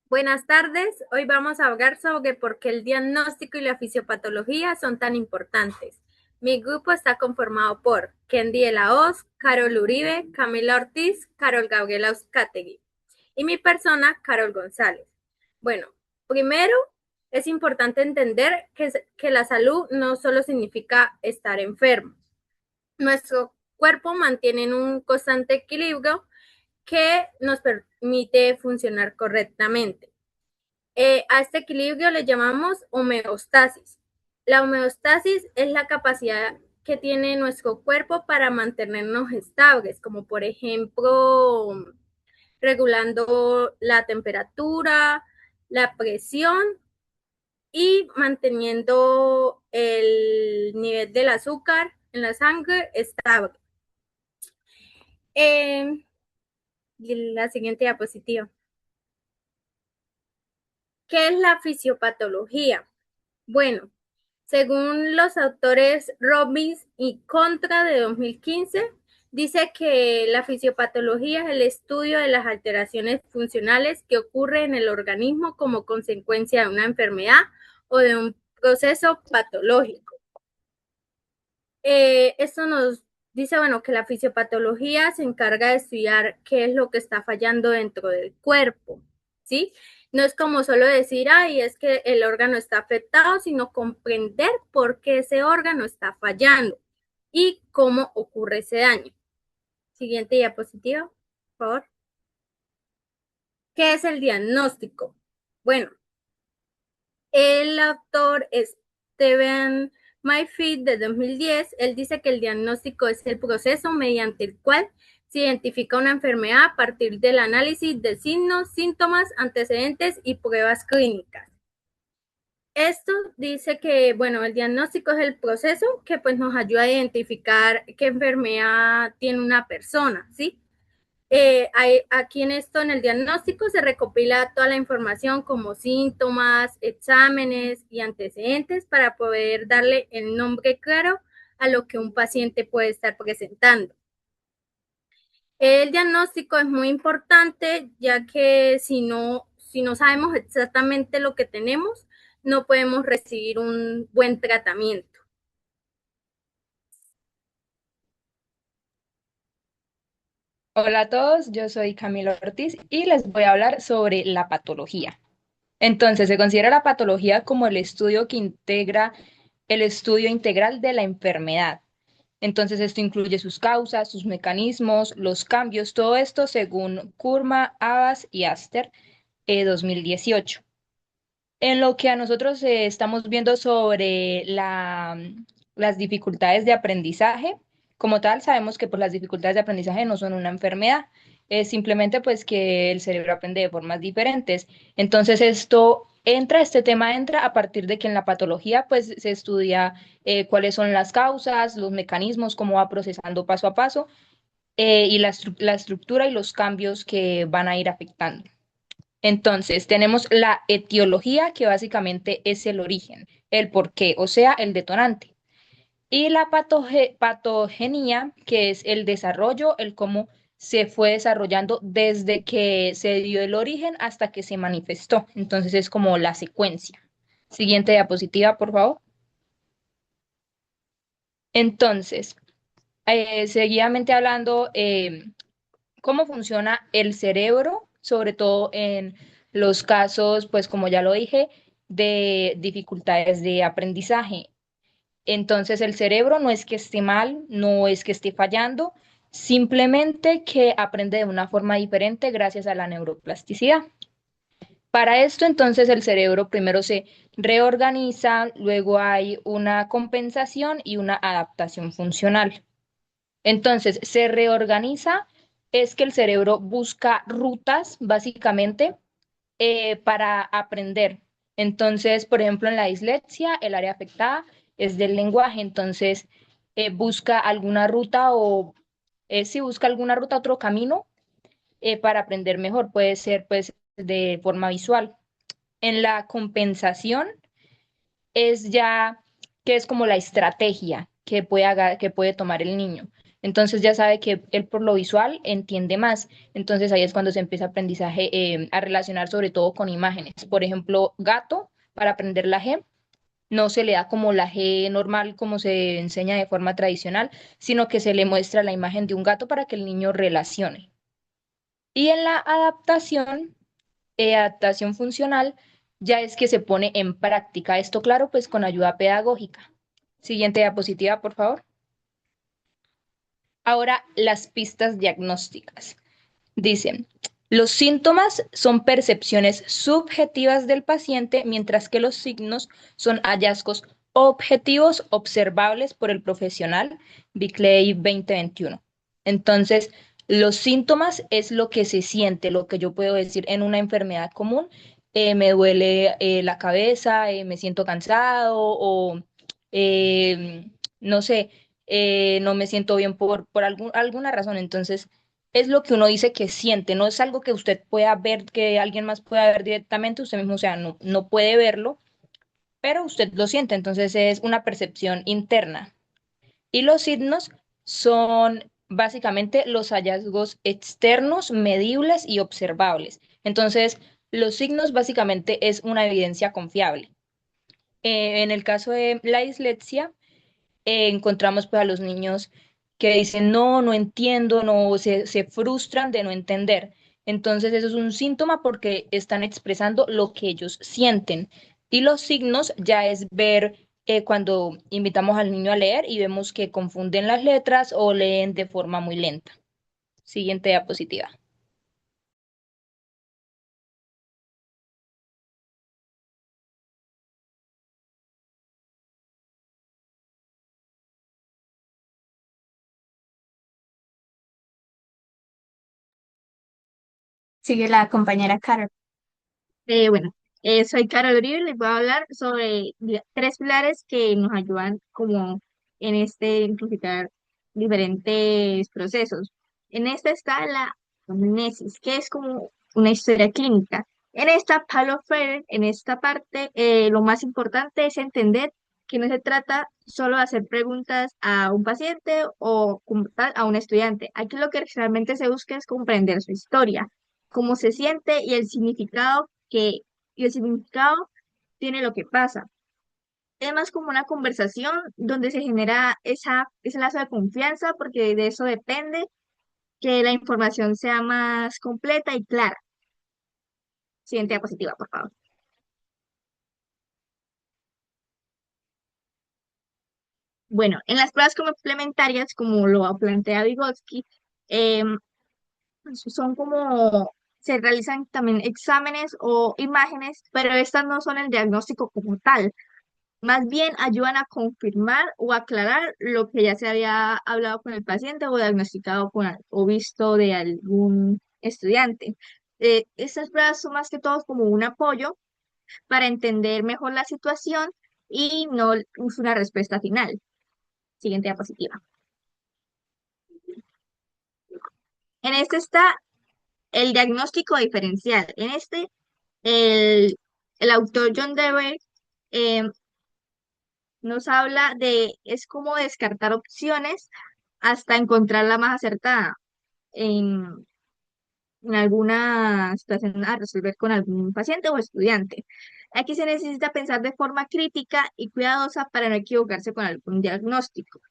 Buenas tardes, hoy vamos a hablar sobre por qué el diagnóstico y la fisiopatología son tan importantes. Mi grupo está conformado por Kendi de la Hoz, Carol Uribe, Camila Ortiz, Carol Gabriela Uzcategui y mi persona, Carol González. Bueno, primero es importante entender que la salud no solo significa estar enfermo. Nuestro cuerpo mantiene un constante equilibrio que nos permite funcionar correctamente. A este equilibrio le llamamos homeostasis. La homeostasis es la capacidad que tiene nuestro cuerpo para mantenernos estables, como por ejemplo regulando la temperatura, la presión y manteniendo el nivel del azúcar en la sangre estable. Eh, la siguiente diapositiva. ¿Qué es la fisiopatología? Bueno, según los autores Robbins y Contra de 2015, dice que la fisiopatología es el estudio de las alteraciones funcionales que ocurren en el organismo como consecuencia de una enfermedad o de un proceso patológico. Esto nos dice, bueno, que la fisiopatología se encarga de estudiar qué es lo que está fallando dentro del cuerpo, ¿sí? No es como solo decir, ay, es que el órgano está afectado, sino comprender por qué ese órgano está fallando y cómo ocurre ese daño. Siguiente diapositiva, por favor. ¿Qué es el diagnóstico? Bueno, el autor Steven Mayfield de 2010, él dice que el diagnóstico es el proceso mediante el cual se identifica una enfermedad a partir del análisis de signos, síntomas, antecedentes y pruebas clínicas. Esto dice que, bueno, el diagnóstico es el proceso que pues nos ayuda a identificar qué enfermedad tiene una persona, ¿sí? Aquí en esto, en el diagnóstico, se recopila toda la información como síntomas, exámenes y antecedentes para poder darle el nombre claro a lo que un paciente puede estar presentando. El diagnóstico es muy importante ya que si no sabemos exactamente lo que tenemos, no podemos recibir un buen tratamiento. Hola a todos, yo soy Camila Ortiz y les voy a hablar sobre la patología. Entonces, se considera la patología como el estudio que integra el estudio integral de la enfermedad. Entonces, esto incluye sus causas, sus mecanismos, los cambios, todo esto según Kurma, Abbas y Aster 2018. En lo que a nosotros estamos viendo sobre las dificultades de aprendizaje, como tal, sabemos que pues, las dificultades de aprendizaje no son una enfermedad, es simplemente pues que el cerebro aprende de formas diferentes. Entonces este tema entra a partir de que en la patología pues se estudia cuáles son las causas, los mecanismos, cómo va procesando paso a paso y la estructura y los cambios que van a ir afectando. Entonces, tenemos la etiología, que básicamente es el origen, el porqué, o sea, el detonante. Y la patogenia, que es el desarrollo, el cómo se fue desarrollando desde que se dio el origen hasta que se manifestó. Entonces, es como la secuencia. Siguiente diapositiva, por favor. Entonces, seguidamente hablando, cómo funciona el cerebro, sobre todo en los casos, pues como ya lo dije, de dificultades de aprendizaje. Entonces el cerebro no es que esté mal, no es que esté fallando, simplemente que aprende de una forma diferente gracias a la neuroplasticidad. Para esto, entonces, el cerebro primero se reorganiza, luego hay una compensación y una adaptación funcional. Entonces, se reorganiza, es que el cerebro busca rutas, básicamente, para aprender. Entonces, por ejemplo, en la dislexia, el área afectada es del lenguaje, entonces busca alguna ruta o si busca alguna ruta, otro camino para aprender mejor, puede ser pues de forma visual. En la compensación es ya que es como la estrategia que puede tomar el niño. Entonces ya sabe que él por lo visual entiende más. Entonces ahí es cuando se empieza aprendizaje a relacionar sobre todo con imágenes. Por ejemplo, gato, para aprender la G, no se le da como la G normal como se enseña de forma tradicional, sino que se le muestra la imagen de un gato para que el niño relacione. Y en la adaptación funcional, ya es que se pone en práctica esto, claro, pues con ayuda pedagógica. Siguiente diapositiva, por favor. Ahora, las pistas diagnósticas. Dicen, los síntomas son percepciones subjetivas del paciente, mientras que los signos son hallazgos objetivos observables por el profesional, Biclay 2021. Entonces, los síntomas es lo que se siente, lo que yo puedo decir en una enfermedad común. Me duele la cabeza, me siento cansado o no sé, no me siento bien por alguna razón. Entonces, es lo que uno dice que siente, no es algo que usted pueda ver, que alguien más pueda ver directamente, usted mismo, o sea, no puede verlo, pero usted lo siente, entonces es una percepción interna. Y los signos son básicamente los hallazgos externos, medibles y observables. Entonces, los signos básicamente es una evidencia confiable. En el caso de la dislexia, encontramos pues a los niños que dicen, no entiendo, no, se frustran de no entender. Entonces eso es un síntoma porque están expresando lo que ellos sienten. Y los signos ya es ver cuando invitamos al niño a leer y vemos que confunden las letras o leen de forma muy lenta. Siguiente diapositiva. Sigue la compañera Carol. Bueno, soy Carol Uribe y les voy a hablar sobre tres pilares que nos ayudan como en este simplificar diferentes procesos. En esta está la amnesis, que es como una historia clínica. En esta, Paulo Freire, en esta parte, lo más importante es entender que no se trata solo de hacer preguntas a un paciente o como tal a un estudiante. Aquí lo que realmente se busca es comprender su historia, cómo se siente y el significado tiene lo que pasa. Es más como una conversación donde se genera ese lazo de confianza porque de eso depende que la información sea más completa y clara. Siguiente diapositiva, por favor. Bueno, en las pruebas complementarias, como lo plantea Vygotsky, em, son como, se realizan también exámenes o imágenes, pero estas no son el diagnóstico como tal. Más bien ayudan a confirmar o aclarar lo que ya se había hablado con el paciente o diagnosticado o visto de algún estudiante. Estas pruebas son más que todo como un apoyo para entender mejor la situación y no es una respuesta final. Siguiente diapositiva. En este está el diagnóstico diferencial. En este, el, el autor John Dewey eh, nos habla de, es como descartar opciones hasta encontrar la más acertada en, en alguna situación a resolver con algún paciente o estudiante. Aquí se necesita pensar de forma crítica y cuidadosa para no equivocarse con algún diagnóstico.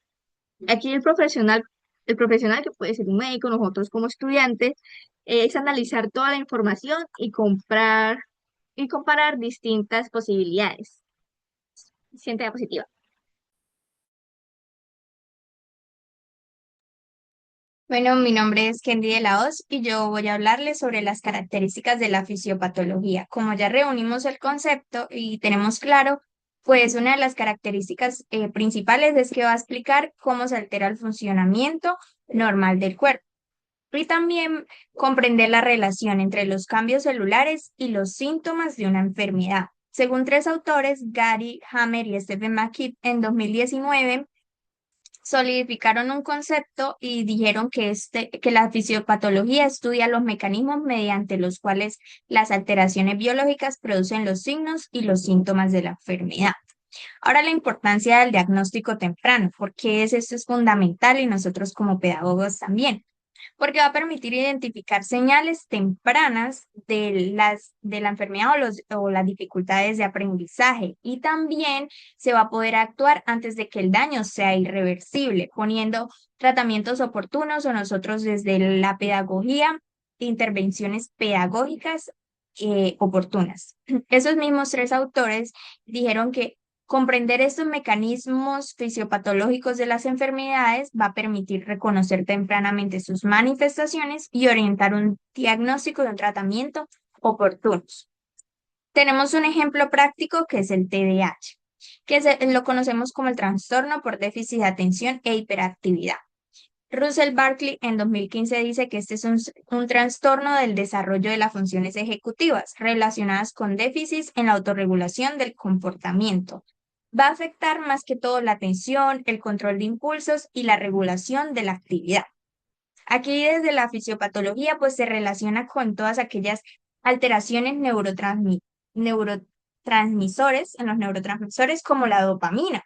Aquí el profesional que puede ser un médico, nosotros como estudiantes, es analizar toda la información y comparar distintas posibilidades. Siguiente diapositiva. Bueno, mi nombre es Kendi de la Hoz y yo voy a hablarles sobre las características de la fisiopatología. Como ya reunimos el concepto y tenemos claro, pues una de las características principales es que va a explicar cómo se altera el funcionamiento normal del cuerpo y también comprender la relación entre los cambios celulares y los síntomas de una enfermedad. Según tres autores, Gary Hammer y Stephen McKeep, en 2019 solidificaron un concepto y dijeron que la fisiopatología estudia los mecanismos mediante los cuales las alteraciones biológicas producen los signos y los síntomas de la enfermedad. Ahora la importancia del diagnóstico temprano, porque esto es fundamental y nosotros como pedagogos también, porque va a permitir identificar señales tempranas de la enfermedad o las dificultades de aprendizaje y también se va a poder actuar antes de que el daño sea irreversible, poniendo tratamientos oportunos o nosotros desde la pedagogía, intervenciones pedagógicas oportunas. Esos mismos tres autores dijeron que comprender estos mecanismos fisiopatológicos de las enfermedades va a permitir reconocer tempranamente sus manifestaciones y orientar un diagnóstico y un tratamiento oportunos. Tenemos un ejemplo práctico que es el TDAH, lo conocemos como el trastorno por déficit de atención e hiperactividad. Russell Barkley en 2015 dice que este es un trastorno del desarrollo de las funciones ejecutivas relacionadas con déficits en la autorregulación del comportamiento. Va a afectar más que todo la atención, el control de impulsos y la regulación de la actividad. Aquí desde la fisiopatología pues se relaciona con todas aquellas alteraciones neurotransmisores, en los neurotransmisores como la dopamina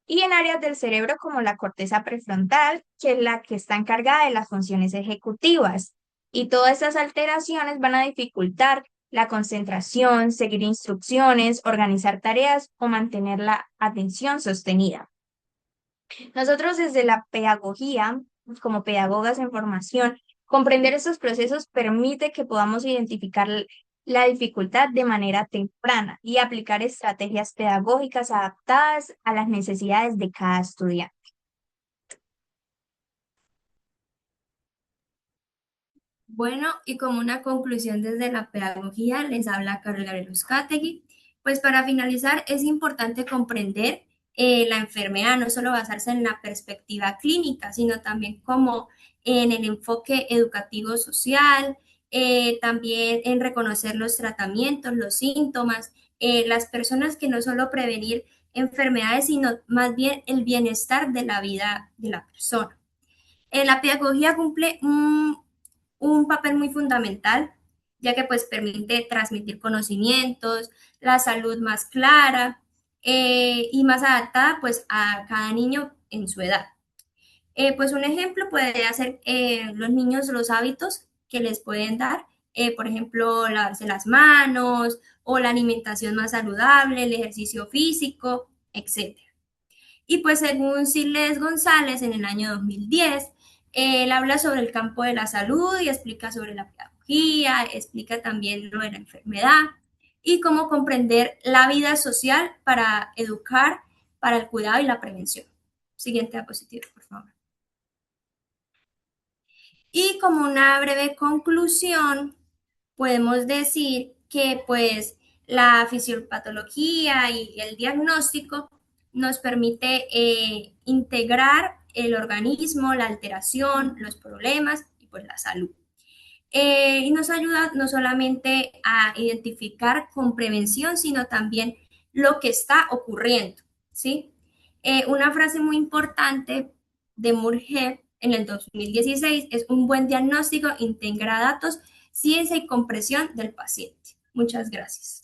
y en áreas del cerebro como la corteza prefrontal, que es la que está encargada de las funciones ejecutivas. Y todas estas alteraciones van a dificultar la concentración, seguir instrucciones, organizar tareas o mantener la atención sostenida. Nosotros desde la pedagogía, como pedagogas en formación, comprender estos procesos permite que podamos identificar la dificultad de manera temprana y aplicar estrategias pedagógicas adaptadas a las necesidades de cada estudiante. Bueno, y como una conclusión desde la pedagogía, les habla Carol Gabriel Uzcategui. Pues para finalizar, es importante comprender la enfermedad, no solo basarse en la perspectiva clínica, sino también como en el enfoque educativo social, también en reconocer los tratamientos, los síntomas, las personas que no solo prevenir enfermedades, sino más bien el bienestar de la vida de la persona. La pedagogía cumple un papel muy fundamental, ya que pues permite transmitir conocimientos, la salud más clara y más adaptada pues a cada niño en su edad. Pues un ejemplo puede ser los niños los hábitos que les pueden dar, por ejemplo, lavarse las manos o la alimentación más saludable, el ejercicio físico, etc. Y pues según Siles González en el año 2010, él habla sobre el campo de la salud y explica sobre la pedagogía, explica también lo de la enfermedad y cómo comprender la vida social para educar para el cuidado y la prevención. Siguiente diapositiva, por favor. Y como una breve conclusión, podemos decir que pues la fisiopatología y el diagnóstico nos permite integrar el organismo, la alteración, los problemas y pues la salud. Y nos ayuda no solamente a identificar con prevención, sino también lo que está ocurriendo, ¿sí? Una frase muy importante de Murge en el 2016 es: un buen diagnóstico integra datos, ciencia y comprensión del paciente. Muchas gracias.